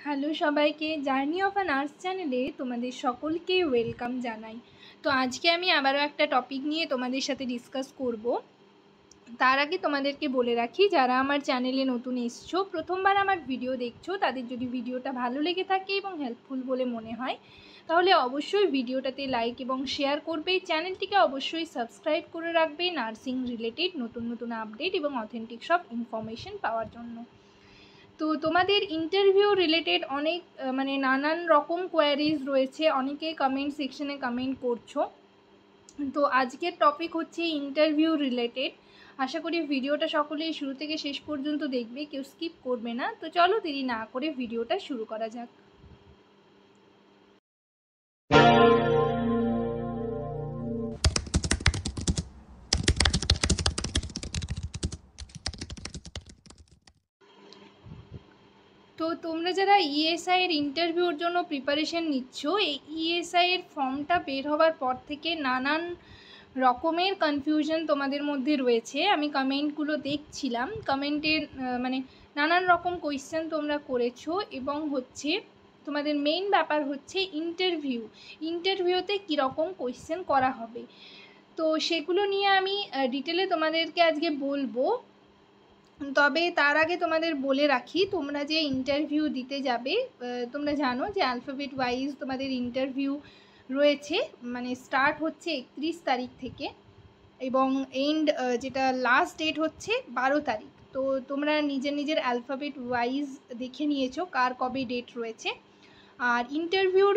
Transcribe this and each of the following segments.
Hello সবাইকে, journey of a nurse চ্যানেলে তোমাদের সকলকে ওয়েলকাম জানাই। তো আজকে আমি আবারও একটা টপিক নিয়ে তোমাদের সাথে ডিসকাস করব। তার আগে তোমাদেরকে বলে রাখি, যারা আমার চ্যানেলে নতুন এসছো, প্রথমবার আমার ভিডিও দেখছো, তাদের যদি ভিডিওটা ভালো লেগে থাকে এবং হেল্পফুল বলে মনে হয়, তাহলে অবশ্যই ভিডিওটাতে লাইক এবং শেয়ার করবে। চ্যানেলটিকে অবশ্যই সাবস্ক্রাইব করে রাখবে নার্সিং রিলেটেড নতুন নতুন আপডেট এবং অথেন্টিক সব ইনফরমেশন পাওয়ার জন্য। তো তোমাদের ইন্টারভিউ রিলেটেড অনেক নানান রকম কোয়ারিজ রয়েছে, অনেকে কমেন্ট সেকশনে কমেন্ট করছো। তো আজকের টপিক হচ্ছে ইন্টারভিউ রিলেটেড। আশা করি ভিডিওটা সকলেই শুরু থেকে শেষ পর্যন্ত দেখবে, কেউ স্কিপ করবে না। তো চলো দেরি না করে ভিডিওটা শুরু করা যাক। তো তোমরা যারা ইএসআই এর ইন্টারভিউর জন্য প্রিপারেশন নিচ্ছ, এই ইএসআই এর ফর্মটা বের হওয়ার পর থেকে নানান রকমের কনফিউশন তোমাদের মধ্যে রয়েছে। আমি কমেন্টগুলো দেখছিলাম, কমেন্টের নানান রকম কোয়েশ্চেন তোমরা করেছো এবং হচ্ছে তোমাদের মেইন ব্যাপার হচ্ছে ইন্টারভিউতে কীরকম কোয়েশ্চেন করা হবে। তো সেগুলো নিয়ে আমি ডিটেলে তোমাদেরকে আজকে বলবো। তবে তার আগে তোমাদের বলে রাখি, তোমরা যে ইন্টারভিউ দিতে যাবে, তোমরা জানো যে অ্যালফাবেট ওয়াইজ তোমাদের ইন্টারভিউ রয়েছে। স্টার্ট হচ্ছে 31 তারিখ থেকে এবং এন্ড যেটা লাস্ট ডেট হচ্ছে 12 তারিখ। তো তোমরা নিজের অ্যালফাবেট ওয়াইজ দেখে নিয়েছো কার কবে ডেট রয়েছে। আর ইন্টারভিউর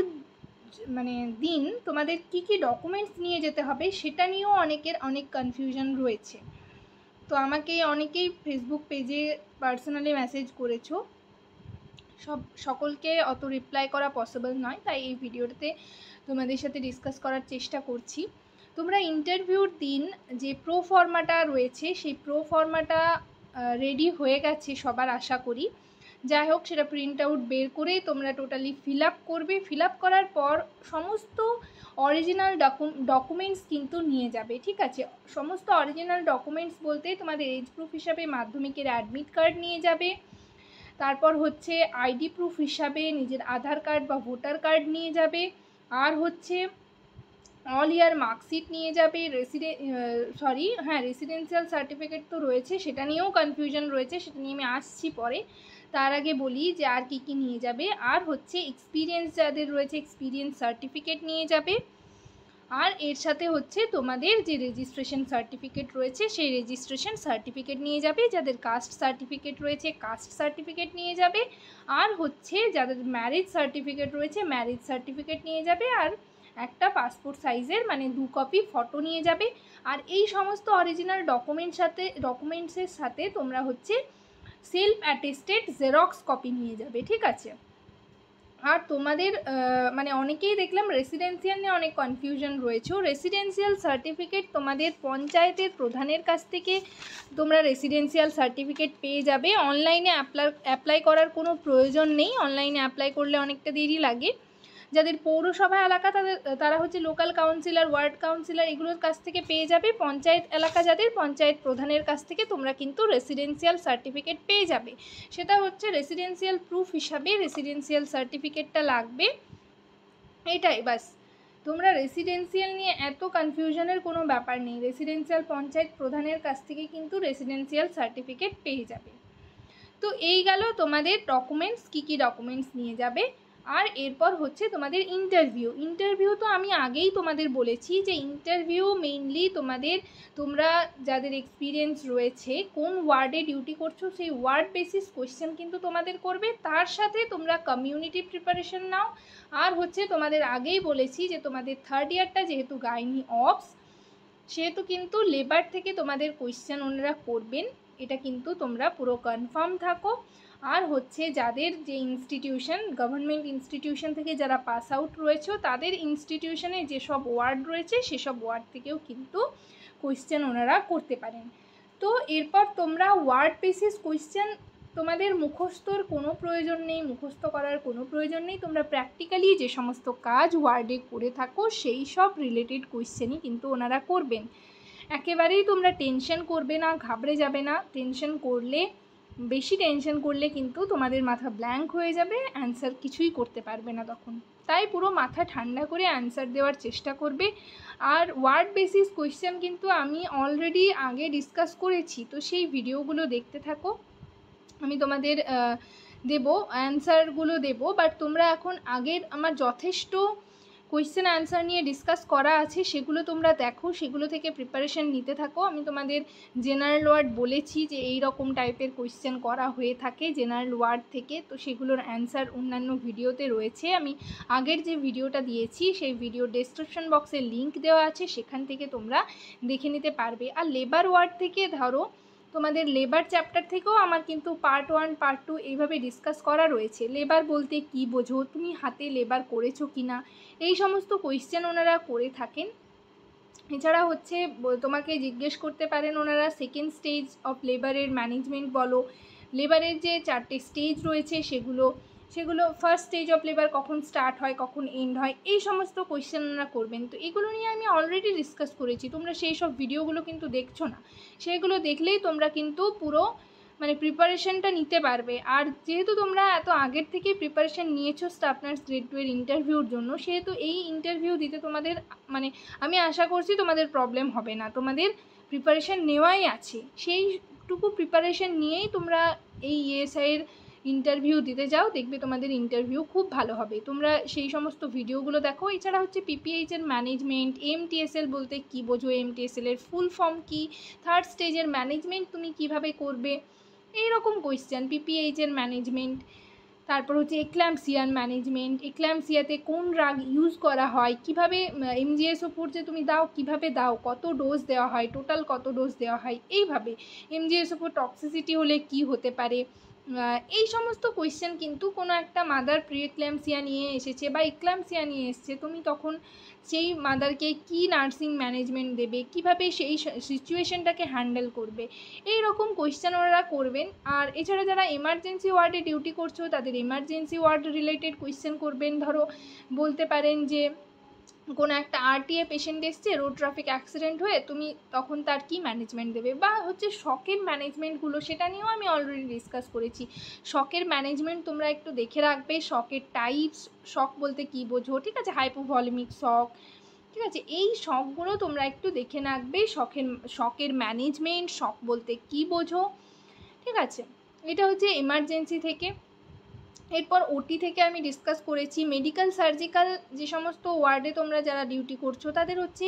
দিন তোমাদের কি ডকুমেন্টস নিয়ে যেতে হবে সেটা নিয়েও অনেক কনফিউশন রয়েছে। তো আমাকে অনেকেই ফেসবুক পেজে পার্সোনালি মেসেজ করেছো, সকলকে অত রিপ্লাই করা পসিবল নয়, তাই এই ভিডিওটাতে তোমাদের সাথে ডিসকাস করার চেষ্টা করছি। তোমরা ইন্টারভিউর দিন যে প্রো ফর্মাটা রয়েছে, সেই প্রো ফর্মাটা রেডি হয়ে গেছে সবার, আশা করি। যাই হোক, সেটা প্রিন্ট আউট বের করে তোমরা টোটালি ফিল আপ করবে। ফিল আপ করার পর সমস্ত অরিজিনাল ডকুমেন্টস কিন্তু নিয়ে যাবে, ঠিক আছে? সমস্ত অরিজিনাল ডকুমেন্টস বলতে তোমাদের এজ প্রুফ হিসাবে মাধ্যমিকের অ্যাডমিট কার্ড নিয়ে যাবে, তারপর হচ্ছে আইডি প্রুফ হিসাবে নিজের আধার কার্ড বা ভোটার কার্ড নিয়ে যাবে, আর হচ্ছে অল ইয়ার মার্কশিট নিয়ে যাবে। রেসিডেন্সিয়াল সার্টিফিকেট তো রয়েছে, সেটা নিয়েও কনফিউশন রয়েছে, সেটা নিয়ে আমি আসছি পরে। তার আগে বলি যে আর কি নিয়ে যাবে। আর হচ্ছে এক্সপিরিয়েন্স যাদের রয়েছে, এক্সপিরিয়েন্স সার্টিফিকেট নিয়ে যাবে। আর এর সাথে হচ্ছে তোমাদের যে রেজিস্ট্রেশন সার্টিফিকেট রয়েছে, সেই রেজিস্ট্রেশন সার্টিফিকেট নিয়ে যাবে। যাদের কাস্ট সার্টিফিকেট রয়েছে, কাস্ট সার্টিফিকেট নিয়ে যাবে। আর হচ্ছে যাদের ম্যারেজ সার্টিফিকেট রয়েছে, ম্যারেজ সার্টিফিকেট নিয়ে যাবে। আর একটা পাসপোর্ট সাইজের 2 কপি ফটো নিয়ে যাবে। আর এই সমস্ত অরিজিনাল ডকুমেন্টসের সাথে তোমরা হচ্ছে সেলফ অ্যাটেস্টেড জেরক্স কপি নিয়ে যাবে, ঠিক আছে? আর তোমাদের অনেকেই দেখলাম রেসিডেন্সিয়াল নিয়ে অনেক কনফিউশন রয়েছে। রেসিডেন্সিয়াল সার্টিফিকেট তোমাদের পঞ্চায়েতের প্রধানের কাছ থেকে তোমরা রেসিডেন্সিয়াল সার্টিফিকেট পেয়ে যাবে। অনলাইনে অ্যাপ্লাই করার কোনো প্রয়োজন নেই, অনলাইনে অ্যাপ্লাই করলে অনেকটা দেরি লাগে। যাদের পৌরসভা এলাকা তারা হচ্ছে লোকাল কাউন্সিলর, ওয়ার্ড কাউন্সিলর, এগুলোর কাছ থেকে পেয়ে যাবে। পঞ্চায়েত এলাকা যাদের, পঞ্চায়েত প্রধানের কাছ থেকে তোমরা কিন্তু রেসিডেন্সিয়াল সার্টিফিকেট পেয়ে যাবে। সেটা হচ্ছে রেসিডেন্সিয়াল প্রুফ হিসাবে রেসিডেন্সিয়াল সার্টিফিকেটটা লাগবে, এটাই বাস। তোমরা রেসিডেন্সিয়াল নিয়ে এত কনফিউশনের কোনো ব্যাপার নেই, রেসিডেন্সিয়াল পঞ্চায়েত প্রধানের কাছ থেকে কিন্তু রেসিডেন্সিয়াল সার্টিফিকেট পেয়ে যাবে। তো এই গেল তোমাদের ডকুমেন্টস, কী ডকুমেন্টস নিয়ে যাবে। আর এরপর হচ্ছে তোমাদের ইন্টারভিউ তো আমি আগেই তোমাদের বলেছি যে ইন্টারভিউ মেইনলি তোমরা যাদের এক্সপিরিয়েন্স রয়েছে, কোন ওয়ার্ডে ডিউটি করছো সেই ওয়ার্ড বেসিস কোয়েশ্চেন কিন্তু তোমাদের করবে। তার সাথে তোমরা কমিউনিটি প্রিপারেশন নাও। আর হচ্ছে তোমাদের আগেই বলেছি যে তোমাদের থার্ড ইয়ারটা যেহেতু গাইনি অপস, সেহেতু কিন্তু লেবার থেকে তোমাদের কোয়েশ্চেন ওনারা করবেন, এটা কিন্তু তোমরা পুরো কনফার্ম থাকো। আর হচ্ছে যাদের যে ইনস্টিটিউশন, গভর্নমেন্ট ইনস্টিটিউশন থেকে যারা পাস আউট রয়েছে, তাদের ইনস্টিটিউশনে যেসব ওয়ার্ড রয়েছে সেসব ওয়ার্ড থেকেও কিন্তু কোয়েশ্চেন ওনারা করতে পারেন। তো এরপর তোমরা ওয়ার্ড বেসিস কোয়েশ্চেন, তোমাদের মুখস্থর কোনো প্রয়োজন নেই, মুখস্থ করার কোনো প্রয়োজন নেই। তোমরা প্র্যাকটিক্যালি যে সমস্ত কাজ ওয়ার্ডে করে থাকো সেই সব রিলেটেড কোয়েশ্চেনই কিন্তু ওনারা করবেন। একেবারেই তোমরা টেনশন করবে না, ঘাবড়ে যাবে না। টেনশন করলে বেশি টেনশন করলে কিন্তু তোমাদের মাথা ব্ল্যাঙ্ক হয়ে যাবে, অ্যান্সার কিছুই করতে পারবে না তখন। তাই পুরো মাথা ঠান্ডা করে অ্যান্সার দেওয়ার চেষ্টা করবে। আর ওয়ার্ড বেসিস কোয়েশ্চেন কিন্তু আমি অলরেডি আগে ডিসকাস করেছি, তো সেই ভিডিওগুলো দেখতে থাকো, আমি তোমাদের দেবো অ্যান্সারগুলো দেবো। বাট তোমরা এখন আগের আমার যথেষ্ট কোয়েশ্চেন অ্যান্সার নিয়ে ডিসকাস করা আছে, সেগুলো তোমরা দেখো, সেগুলো থেকে প্রিপারেশন নিতে থাকো। আমি তোমাদের জেনারেল ওয়ার্ড বলেছি যে এই রকম টাইপের কোয়েশ্চেন করা হয়ে থাকে জেনারেল ওয়ার্ড থেকে, তো সেগুলোর অ্যান্সার অন্যান্য ভিডিওতে রয়েছে। আমি আগের যে ভিডিওটা দিয়েছি সেই ভিডিও ডেসক্রিপশন বক্সে লিঙ্ক দেওয়া আছে, সেখান থেকে তোমরা দেখে নিতে পারবে। আর লেবার ওয়ার্ড থেকে ধরো তোমাদের লেবার চ্যাপ্টার থেকেও আমার কিন্তু পার্ট 1 পার্ট 2 এইভাবে ডিসকাস করা রয়েছে। লেবার বলতে কি বোঝো, তুমি হাতে লেবার করেছো কি না, এই সমস্ত কোয়েশ্চেন ওনারা করে থাকেন। এছাড়া হচ্ছে তোমাকে জিজ্ঞেস করতে পারেন ওনারা সেকেন্ড স্টেজ অফ লেবারের ম্যানেজমেন্ট বলো, লেবারের যে 4টে স্টেজ রয়েছে সেগুলো ফার্স্ট স্টেজ অফ লেবার কখন স্টার্ট হয়, কখন এন্ড হয়, এই সমস্ত কোয়েশ্চেন ওনারা করবেন। তো এগুলো নিয়ে আমি অলরেডি ডিসকাস করেছি, তোমরা সেই সব ভিডিওগুলো কিন্তু দেখছো না, সেইগুলো দেখলেই তোমরা কিন্তু পুরো মানে প্রিপারেশনটা নিতে পারবে। আর যেহেতু তোমরা এত আগের থেকে প্রিপারেশন নিয়েছো স্টাফ নার্স গ্রেড 2 এর ইন্টারভিউর জন্য, সেহেতু এই ইন্টারভিউ দিতে তোমাদের মানে আমি আশা করছি তোমাদের প্রবলেম হবে না, তোমাদের প্রিপারেশন নেওয়াই আছে, সেইটুকু প্রিপারেশন নিয়েই তোমরা এই ইএসআইয়ের ইন্টারভিউ দিতে যাও, দেখবে তোমাদের ইন্টারভিউ খুব ভালো হবে। তোমরা সেই সমস্ত ভিডিওগুলো দেখো। এছাড়া হচ্ছে পিপিএইচের ম্যানেজমেন্ট, এমটিএসএল বলতে কী বোঝো, এমটিএসএল এর ফুল ফর্ম কী, থার্ড স্টেজের ম্যানেজমেন্ট তুমি কিভাবে করবে, এই রকম কোয়েশ্চেন পিপিএইচের ম্যানেজমেন্ট। তারপর হচ্ছে এক্ল্যাম্পসিয়ার ম্যানেজমেন্ট, এক্ল্যাম্পসিয়াতে কোন ড্রাগ ইউজ করা হয়, কিভাবে এমজিএস ওপর যে তুমি দাও কিভাবে দাও, কত ডোজ দেওয়া হয়, টোটাল কত ডোজ দেওয়া হয়, এইভাবে এমজিএস ওপর টক্সিসিটি হলে কি হতে পারে, এই সমস্ত কোয়েশ্চেন কিন্তু কোনো একটা মাদার প্রি এক্ল্যাম্পসিয়া নিয়ে এসেছে বা এক্ল্যাম্পসিয়া নিয়ে এসেছে, তুমি তখন সেই মাদারকে কি নার্সিং ম্যানেজমেন্ট দেবে, কিভাবে সেই সিচুয়েশনটাকে হ্যান্ডেল করবে, এই রকম কোয়েশ্চেন ওরা করবেন। আর এছাড়া যারা এমার্জেন্সি ওয়ার্ডে ডিউটি করছো তাদের এমার্জেন্সি ওয়ার্ড রিলেটেড কোয়েশ্চেন করবেন। ধরো বলতে পারেন যে কোনো একটা আরটিএ পেশেন্ট এসছে, রোড ট্রাফিক অ্যাক্সিডেন্ট হয়ে, তুমি তখন তার কি ম্যানেজমেন্ট দেবে, বা হচ্ছে শকের ম্যানেজমেন্টগুলো, সেটা নিয়েও আমি অলরেডি ডিসকাস করেছি। শকের ম্যানেজমেন্ট তোমরা একটু দেখে রাখবে, শকের টাইপস, শক বলতে কী বোঝো, ঠিক আছে, হাইপোভলিমিক শক, ঠিক আছে, এই শকগুলো তোমরা একটু দেখে রাখবে, শকের ম্যানেজমেন্ট, শক বলতে কী বোঝো, ঠিক আছে। এটা হচ্ছে এমার্জেন্সি থেকে। এরপর ওটি থেকে আমি ডিসকাস করেছি মেডিকেল সার্জিক্যাল যে সমস্ত ওয়ার্ডে তোমরা যারা ডিউটি করছো তাদের হচ্ছে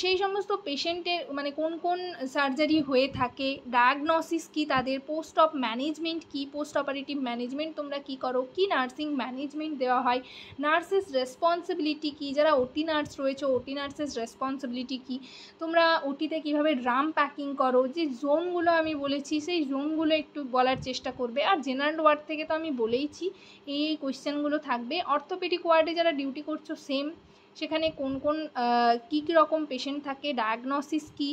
সেই সমস্ত পেশেন্টের মানে কোন কোন সার্জারি হয়ে থাকে, ডায়াগনোসিস কি তাদের, পোস্ট অপ ম্যানেজমেন্ট কি, পোস্ট অপারেটিভ ম্যানেজমেন্ট তোমরা কি করো, কি নার্সিং ম্যানেজমেন্ট দেওয়া হয়, নার্সেস রেসপন্সিবিলিটি কি, যারা ওটি নার্স রয়েছে ওটি নার্সেস রেসপন্সিবিলিটি কি, তোমরা ওটিতে কীভাবে ড্রাম প্যাকিং করো, যে জোনগুলো আমি বলেছি সেই জোনগুলো একটু বলার চেষ্টা করবে। আর জেনারেল ওয়ার্ড থেকে তো আমি বলেইছি এই কোয়েশ্চেনগুলো থাকবে। অর্থোপেডিক ওয়ার্ডে যারা ডিউটি করছো সেম, সেখানে কোন কোন কী কী রকম পেশেন্ট থাকে, ডায়াগনোসিস কী,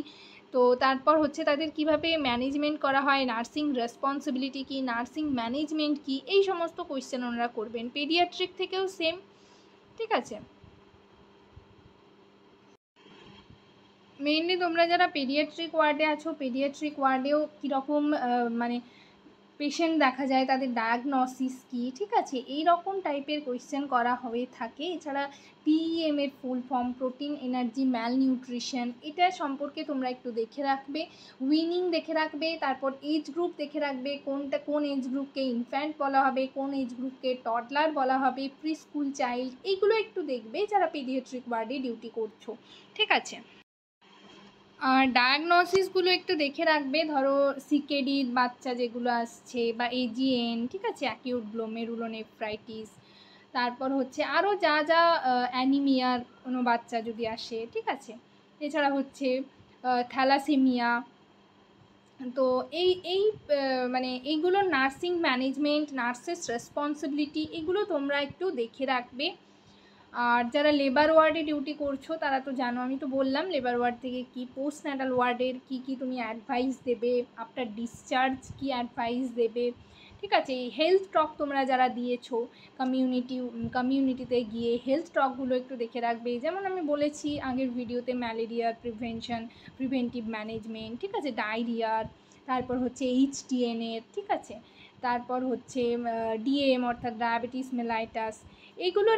তো তারপর হচ্ছে তাদের কিভাবে ম্যানেজমেন্ট করা হয়, নার্সিং রেসপন্সিবিলিটি কী, নার্সিং ম্যানেজমেন্ট কী, এই সমস্ত কোয়েশ্চেন ওনারা করবেন। পেডিয়াট্রিক থেকেও সেম, ঠিক আছে। মেইনলি তোমরা যারা পেডিয়াট্রিক ওয়ার্ডে আছো, পেডিয়াট্রিক ওয়ার্ডেও কীরকম মানে পেশেন্ট দেখা যায়, তাদের ডায়াগনোসিস কী, ঠিক আছে, এই রকম টাইপের কোয়েশ্চেন করা হয়ে থাকে। এছাড়া পিইএম এর full form, protein energy malnutrition, এটা সম্পর্কে তোমরা একটু দেখে রাখবে। উইনিং দেখে রাখবে, তারপর এজ গ্রুপ দেখে রাখবে, কোন এজ গ্রুপকে ইনফ্যান্ট বলা হবে, কোন এজ গ্রুপকে টডলার বলা হবে, প্রি স্কুল চাইল্ড, এইগুলো একটু দেখবে যারা পেডিয়াট্রিক ওয়ার্ডে ডিউটি করছো, ঠিক আছে। আর ডায়াগনোসিসগুলো একটু দেখে রাখবে, ধরো সিকেডির বাচ্চা যেগুলো আসছে বা এজিএন, ঠিক আছে, অ্যাকিউট গ্লোমেরুলোনেফ্রাইটিস, তারপর হচ্ছে আরও যা যা অ্যানিমিয়ার কোনো বাচ্চা যদি আসে, ঠিক আছে, এছাড়া হচ্ছে থ্যালাসেমিয়া, তো এই মানে এইগুলো নার্সিং ম্যানেজমেন্ট, নার্সেস রেসপন্সিবিলিটি, এগুলো তোমরা একটু দেখে রাখবে। আর যারা লেবার ওয়ার্ডে ডিউটি করছো তারা তো জানো, আমি তো বললাম লেবার ওয়ার্ড থেকে কি, পোস্ট ন্যাটাল ওয়ার্ডের কী কী তুমি অ্যাডভাইস দেবে, আফটার ডিসচার্জ কী অ্যাডভাইস দেবে, ঠিক আছে। এই হেলথ টক তোমরা যারা দিয়েছো কমিউনিটিতে গিয়ে হেলথ টকগুলো একটু দেখে রাখবে। যেমন আমি বলেছি আগের ভিডিওতে ম্যালেরিয়ার প্রিভেন্টিভ ম্যানেজমেন্ট, ঠিক আছে, ডায়রিয়ার, তারপর হচ্ছে HTN-এর, ঠিক আছে, তারপর হচ্ছে DM অর্থাৎ ডায়াবেটিস মেলাইটাস, এইগুলো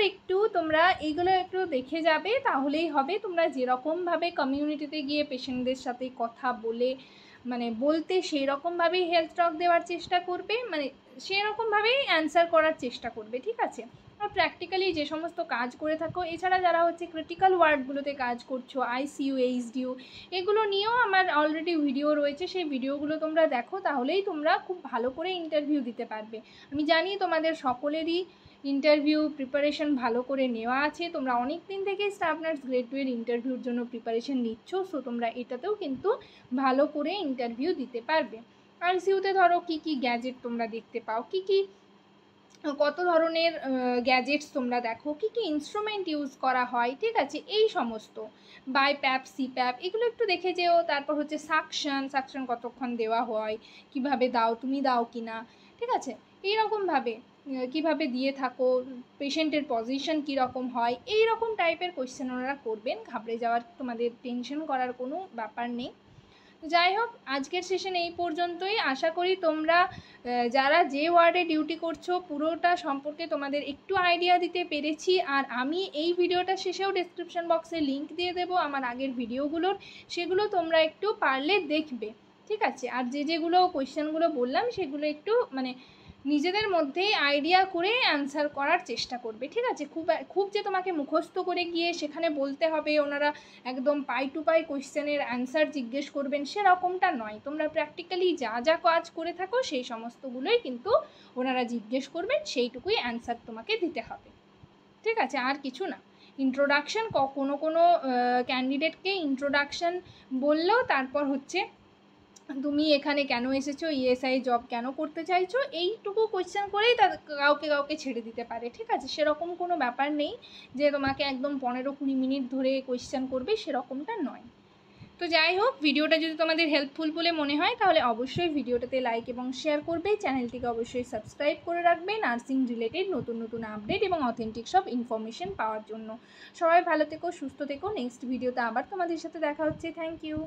একটু দেখে যাবে, তাহলেই হবে। তোমরা যেরকমভাবে কমিউনিটিতে গিয়ে পেশেন্টদের সাথে কথা বলতে সেই রকমভাবেই হেলথ টক দেওয়ার চেষ্টা করবে, সেরকমভাবেই অ্যান্সার করার চেষ্টা করবে, ঠিক আছে। আর প্র্যাকটিক্যালি যে সমস্ত কাজ করে থাকো, এছাড়া যারা হচ্ছে ক্রিটিক্যাল ওয়ার্ডগুলোতে কাজ করছো, ICU, HDU, এগুলো নিয়েও আমার অলরেডি ভিডিও রয়েছে, সেই ভিডিওগুলো তোমরা দেখো, তাহলেই তোমরা খুব ভালো করে ইন্টারভিউ দিতে পারবে। আমি জানি তোমাদের সকলেরই ইন্টারভিউ প্রিপারেশন ভালো করে নেওয়া আছে, তোমরা অনেক দিন থেকেই স্টাফ নার্স গ্রেড 2 এর ইন্টারভিউর জন্য প্রিপারেশন নিচ্ছ, সো তোমরা এটাতেও কিন্তু ভালো করে ইন্টারভিউ দিতে পারবে। ICU-তে ধরো কী কী গ্যাজেট তোমরা দেখতে পাও, কত ধরনের গ্যাজেটস তোমরা দেখো, কী ইনস্ট্রুমেন্ট ইউজ করা হয়, ঠিক আছে, এই সমস্ত BiPAP, CPAP, এগুলো একটু দেখে যেও। তারপর হচ্ছে সাকশন কতক্ষণ দেওয়া হয়, কিভাবে দাও, তুমি দাও কি না, ঠিক আছে, এইরকমভাবে কিভাবে দিয়ে থাকো, পেশেন্টের পজিশন কীরকম হয়, এই রকম টাইপের কোয়েশ্চেন ওনারা করবেন। ঘাবড়ে যাওয়ার, তোমাদের টেনশন করার কোনো ব্যাপার নেই। যাই হোক, আজকের সেশন এই পর্যন্তই। আশা করি তোমরা যারা যে ওয়ার্ডে ডিউটি করছো পুরোটা সম্পর্কে তোমাদের একটু আইডিয়া দিতে পেরেছি। আর আমি এই ভিডিওটা শেষেও ডেসক্রিপশন বক্সে লিঙ্ক দিয়ে দেবো আমার আগের ভিডিওগুলোর, সেগুলো তোমরা একটু পারলে দেখবে, ঠিক আছে। আর যেগুলো কোয়েশ্চেনগুলো বললাম সেগুলো একটু নিজেদের মধ্যেই আইডিয়া করে অ্যান্সার করার চেষ্টা করবে, ঠিক আছে। খুব যে তোমাকে মুখস্থ করে গিয়ে সেখানে বলতে হবে, ওনারা একদম পাই টু পাই কোয়েশ্চেনের অ্যান্সার জিজ্ঞেস করবেন, সেরকমটা নয়। তোমরা প্র্যাকটিক্যালি যা কাজ করে থাকো সেই সমস্তগুলোই কিন্তু ওনারা জিজ্ঞেস করবেন, সেইটুকুই অ্যান্সার তোমাকে দিতে হবে, ঠিক আছে, আর কিছু না। ইন্ট্রোডাকশান কোনো ক্যান্ডিডেটকে ইন্ট্রোডাকশান বললেও তারপর হচ্ছে তুমি এখানে কেন এসেছো, ESI জব কেন করতে চাইছো, এইটুকু কোয়েশ্চেন করেই কাউকে ছেড়ে দিতে পারে, ঠিক আছে। সেরকম কোনো ব্যাপার নেই যে তোমাকে একদম 15-20 মিনিট ধরে কোয়েশ্চেন করবে, সেরকমটা নয়। তো যাই হোক, ভিডিওটা যদি তোমাদের হেল্পফুল বলে মনে হয় তাহলে অবশ্যই ভিডিওটাতে লাইক এবং শেয়ার করবে, চ্যানেলটিকে অবশ্যই সাবস্ক্রাইব করে রাখবে নার্সিং রিলেটেড নতুন আপডেট এবং অথেন্টিক সব ইনফরমেশন পাওয়ার জন্য। সবাই ভালো থেকো, সুস্থ থেকো। নেক্সট ভিডিওতে আবার তোমাদের সাথে দেখা হচ্ছে। Thank you.